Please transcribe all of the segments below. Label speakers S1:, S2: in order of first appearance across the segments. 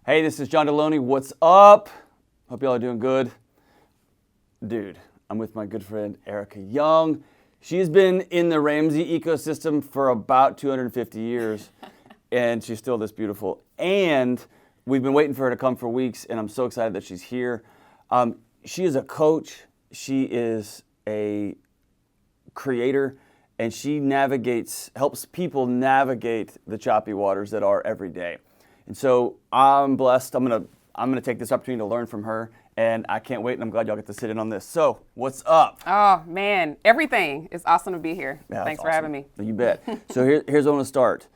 S1: Hey, this is John Delony. What's up? Hope y'all are doing good. Dude, I'm with my good friend Ericka Young. She's been in the Ramsey ecosystem for about 250 years, and she's still this beautiful. And we've been waiting for her to come for weeks, and I'm so excited that she's here. She is a coach. She is a creator, and she helps people navigate the choppy waters that are every day. And so I'm blessed. I'm gonna take this opportunity to learn from her, and I can't wait, and I'm glad y'all get to sit in on this. So, what's up?
S2: Oh man, everything. It's awesome to be here.
S1: Yeah,
S2: Thanks for
S1: awesome.
S2: having me.
S1: You bet. So here's where I want to start.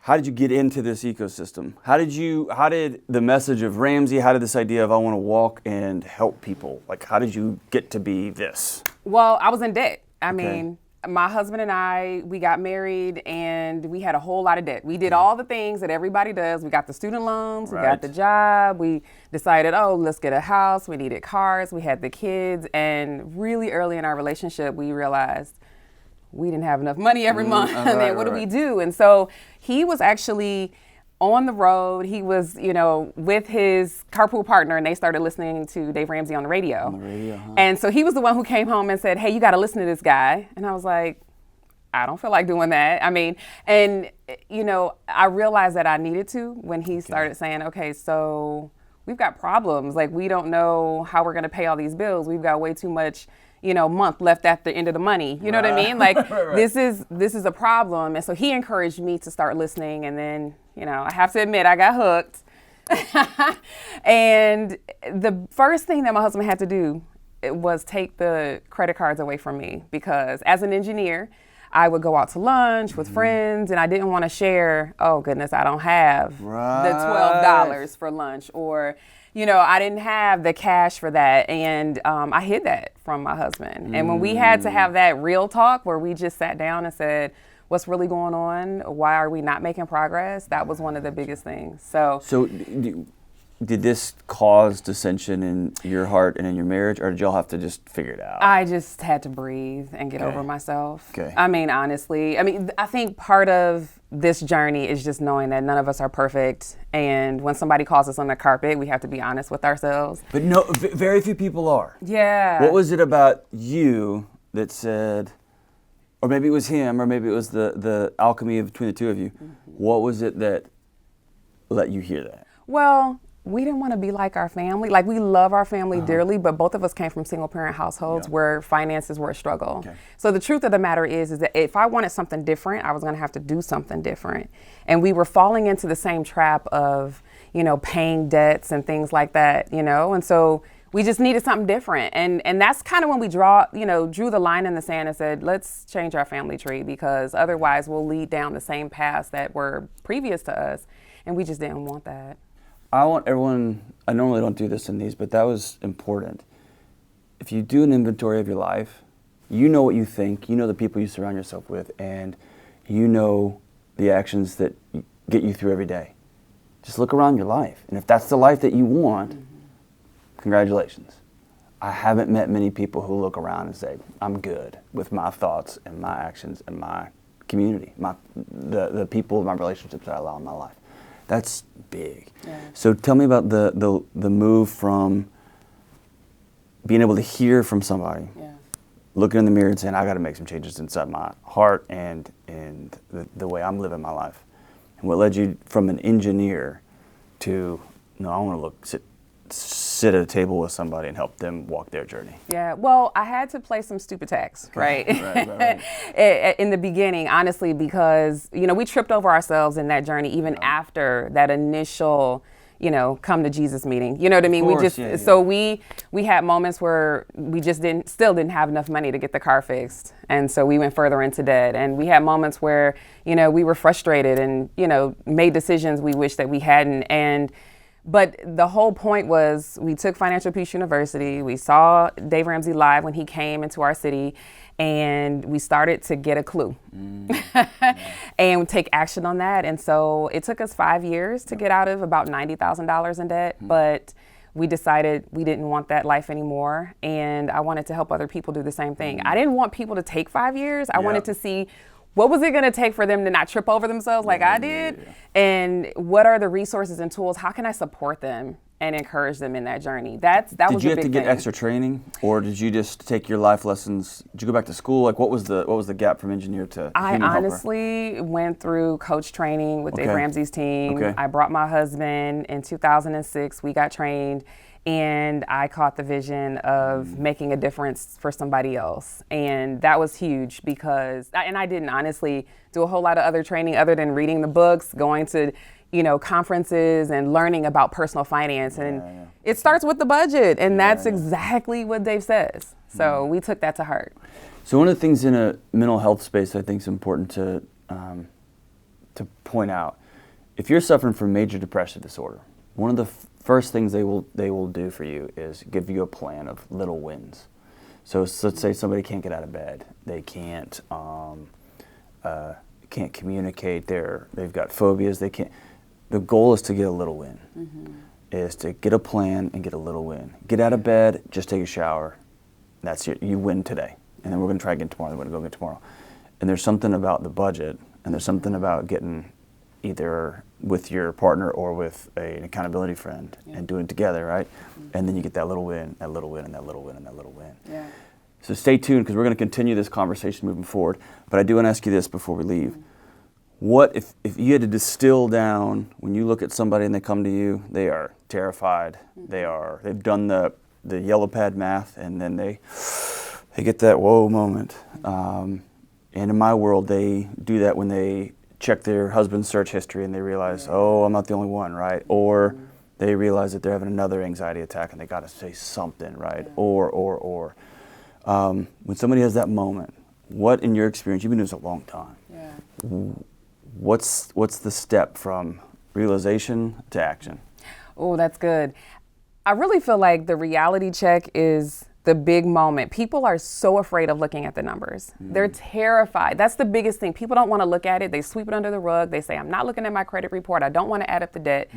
S1: How did you get into this ecosystem? How did the message of Ramsey, how did this idea of I want to walk and help people, like how did you get to be this?
S2: Well, I was in debt. I mean, my husband and I, we got married and we had a whole lot of debt. We did all the things that everybody does. We got the student loans, we got the job, we decided, let's get a house, we needed cars, we had the kids, and really early in our relationship, we realized we didn't have enough money every month. And then what do we do? And so he was actually on the road. He was, with his carpool partner, and they started listening to Dave Ramsey on the radio. And so he was the one who came home and said, hey, you got to listen to this guy. And I was like, I don't feel like doing that. I mean, and, I realized that I needed to when he started saying, okay, so we've got problems. Like, we don't know how we're going to pay all these bills. We've got way too much month left at the end of the money. You know what I mean? Like this is a problem. And so he encouraged me to start listening. And then, I have to admit, I got hooked. And the first thing that my husband had to do was take the credit cards away from me, because as an engineer, I would go out to lunch with friends and I didn't want to share, oh goodness, I don't have the $12 for lunch, or I didn't have the cash for that. And I hid that from my husband. And when we had to have that real talk where we just sat down and said, what's really going on? Why are we not making progress? That was one of the biggest things. So
S1: did this cause dissension in your heart and in your marriage, or did y'all have to just figure it out?
S2: I just had to breathe and get over myself.
S1: Okay.
S2: I mean, honestly, I think part of this journey is just knowing that none of us are perfect. And when somebody calls us on the carpet, we have to be honest with ourselves.
S1: But no, very few people are.
S2: Yeah.
S1: What was it about you that said, or maybe it was him, or maybe it was the alchemy between the two of you. What was it that let you hear that?
S2: Well, we didn't want to be like our family. Like, we love our family dearly, but both of us came from single parent households where finances were a struggle. Okay. So the truth of the matter is that if I wanted something different, I was going to have to do something different. And we were falling into the same trap of, paying debts and things like that, and so we just needed something different. And that's kind of when we drew the line in the sand and said, let's change our family tree, because otherwise we'll lead down the same paths that were previous to us. And we just didn't want that.
S1: I want everyone, I normally don't do this in these, but that was important. If you do an inventory of your life, you know what you think, you know the people you surround yourself with, and you know the actions that get you through every day. Just look around your life. And if that's the life that you want, congratulations. I haven't met many people who look around and say, I'm good with my thoughts and my actions and my community, the people, my relationships that I allow in my life. That's big. Yeah. So tell me about the move from being able to hear from somebody, looking in the mirror and saying, I got to make some changes inside my heart and the way I'm living my life. And what led you from an engineer to, no, I want to sit at a table with somebody and help them walk their journey?
S2: Yeah, well, I had to play some stupid tax, right? In the beginning, honestly, because, we tripped over ourselves in that journey, even after that initial, come to Jesus meeting. You know what I mean? So we had moments where we just still didn't have enough money to get the car fixed. And so we went further into debt. And we had moments where, we were frustrated and, made decisions we wish that we hadn't. But the whole point was we took Financial Peace University. We saw Dave Ramsey live when he came into our city, and we started to get a clue and take action on that. And so it took us 5 years to get out of about $90,000 in debt, but we decided we didn't want that life anymore, and I wanted to help other people do the same thing. I didn't want people to take 5 years. I wanted to see what was it going to take for them to not trip over themselves like I did? And what are the resources and tools? How can I support them and encourage them in that journey? That was a big thing.
S1: Did you have to get extra training, or did you just take your life lessons? Did you go back to school? Like, what was the gap from engineer to human helper?
S2: I honestly went through coach training with Dave Ramsey's team. I brought my husband in 2006. We got trained, and I caught the vision of making a difference for somebody else. And that was huge because, and I didn't honestly do a whole lot of other training other than reading the books, going to conferences and learning about personal finance. And it starts with the budget. And that's exactly what Dave says. So we took that to heart.
S1: So one of the things in a mental health space I think is important to point out, if you're suffering from major depressive disorder, one of the first things they will do for you is give you a plan of little wins. So let's say somebody can't get out of bed. They can't communicate. They've got phobias. They can't. The goal is to get a little win, is to get a plan and get a little win. Get out of bed, just take a shower. That's it. You win today. And then we're going to try again tomorrow. We're going to go again tomorrow. And there's something about the budget, and there's something about getting either with your partner or with an accountability friend and doing it together, right? And then you get that little win, that little win, and that little win, and that little win. Yeah. So stay tuned, because we're going to continue this conversation moving forward. But I do want to ask you this before we leave. What if you had to distill down, when you look at somebody and they come to you, they are terrified, they've done the yellow pad math, and then they get that whoa moment. And in my world, they do that when they check their husband's search history and they realize, oh, I'm not the only one, right? Or they realize that they're having another anxiety attack and they got to say something, right? Or. When somebody has that moment, what, in your experience, you've been doing this a long time, what's the step from realization to action?
S2: Oh, that's good. I really feel like the reality check is the big moment. People are so afraid of looking at the numbers. They're terrified. That's the biggest thing. People don't want to look at it. They sweep it under the rug. They say, I'm not looking at my credit report. I don't want to add up the debt.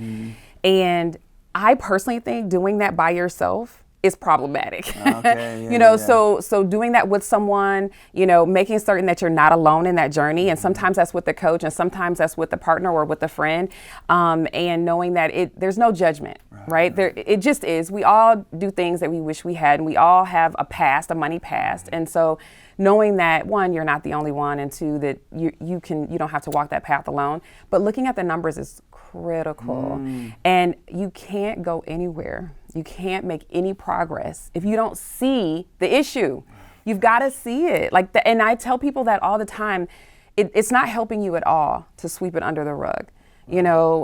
S2: And I personally think doing that by yourself is problematic. So doing that with someone, making certain that you're not alone in that journey, and sometimes that's with the coach, and sometimes that's with the partner or with a friend, and knowing that there's no judgment, right? It just is. We all do things that we wish we had, and we all have a past, a money past, and so knowing that, one, you're not the only one, and two, that you don't have to walk that path alone. But looking at the numbers is critical, and you can't go anywhere. You can't make any progress if you don't see the issue. You've got to see it. And I tell people that all the time. It's not helping you at all to sweep it under the rug.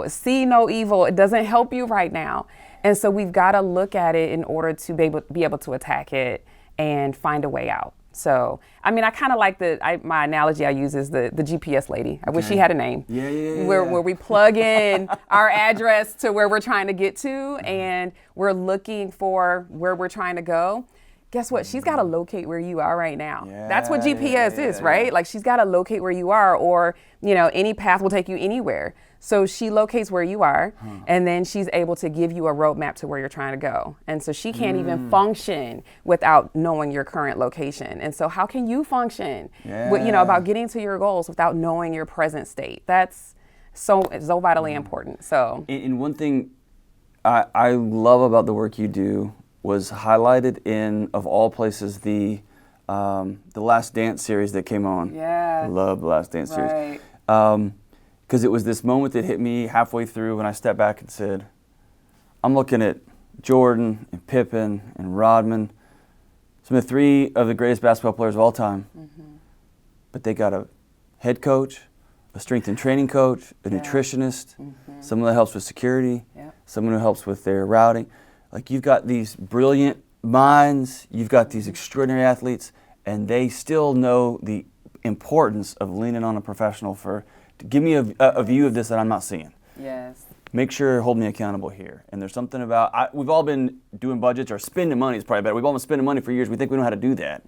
S2: See no evil. It doesn't help you right now. And so we've got to look at it in order to be able to attack it and find a way out. So, I kind of like my analogy I use is the GPS lady. I wish she had a name. Where we plug in our address to where we're trying to get to, and we're looking for where we're trying to go. Guess what? She's got to locate where you are right now. That's what GPS is, right? Like, she's got to locate where you are, or, any path will take you anywhere. So she locates where you are, and then she's able to give you a roadmap to where you're trying to go. And so she can't even function without knowing your current location. And so how can you function about getting to your goals without knowing your present state? That's so vitally important. So,
S1: and one thing I love about the work you do was highlighted in, of all places, the Last Dance series that came on. I love the Last Dance series. Because it was this moment that hit me halfway through when I stepped back and said, I'm looking at Jordan and Pippen and Rodman, some of the three of the greatest basketball players of all time. But they got a head coach, a strength and training coach, a nutritionist, someone that helps with security, someone who helps with their routing. Like, you've got these brilliant minds, you've got these extraordinary athletes, and they still know the importance of leaning on a professional to give me a view of this that I'm not seeing. Make sure, hold me accountable here. And there's something about, we've all been doing budgets, or spending money is probably better. We've all been spending money for years. We think we know how to do that.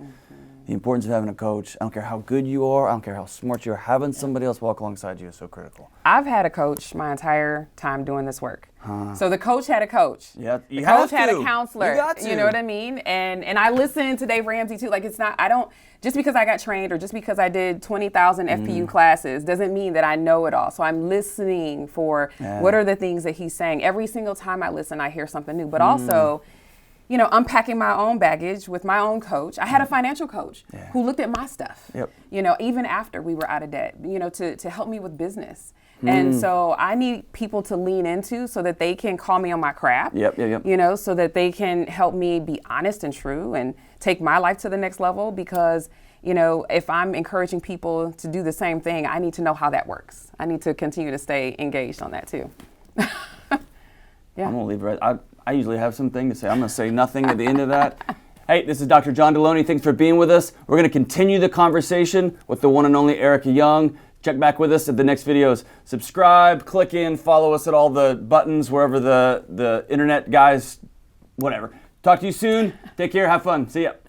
S1: the importance of having a coach. I don't care how good you are. I don't care how smart you are. Having somebody else walk alongside you is so critical.
S2: I've had a coach my entire time doing this work. So the coach had a coach.
S1: Yeah,
S2: the coach had a counselor.
S1: You got to.
S2: You know what I mean? And I listen to Dave Ramsey too. Like it's not. I don't. Just because I got trained or just because I did 20,000 FPU classes doesn't mean that I know it all. So I'm listening for what are the things that he's saying. Every single time I listen, I hear something new. But also, you know, unpacking my own baggage with my own coach. I had a financial coach who looked at my stuff, you know, even after we were out of debt, you know, to help me with business. And so I need people to lean into so that they can call me on my crap, you know, so that they can help me be honest and true and take my life to the next level because, you know, if I'm encouraging people to do the same thing, I need to know how that works. I need to continue to stay engaged on that too.
S1: I'm going to leave it right. I usually have something to say. I'm going to say nothing at the end of that. Hey, this is Dr. John Delony. Thanks for being with us. We're going to continue the conversation with the one and only Ericka Young. Check back with us at the next videos. Subscribe, click in, follow us at all the buttons, wherever the internet guys, whatever. Talk to you soon. Take care. Have fun. See ya.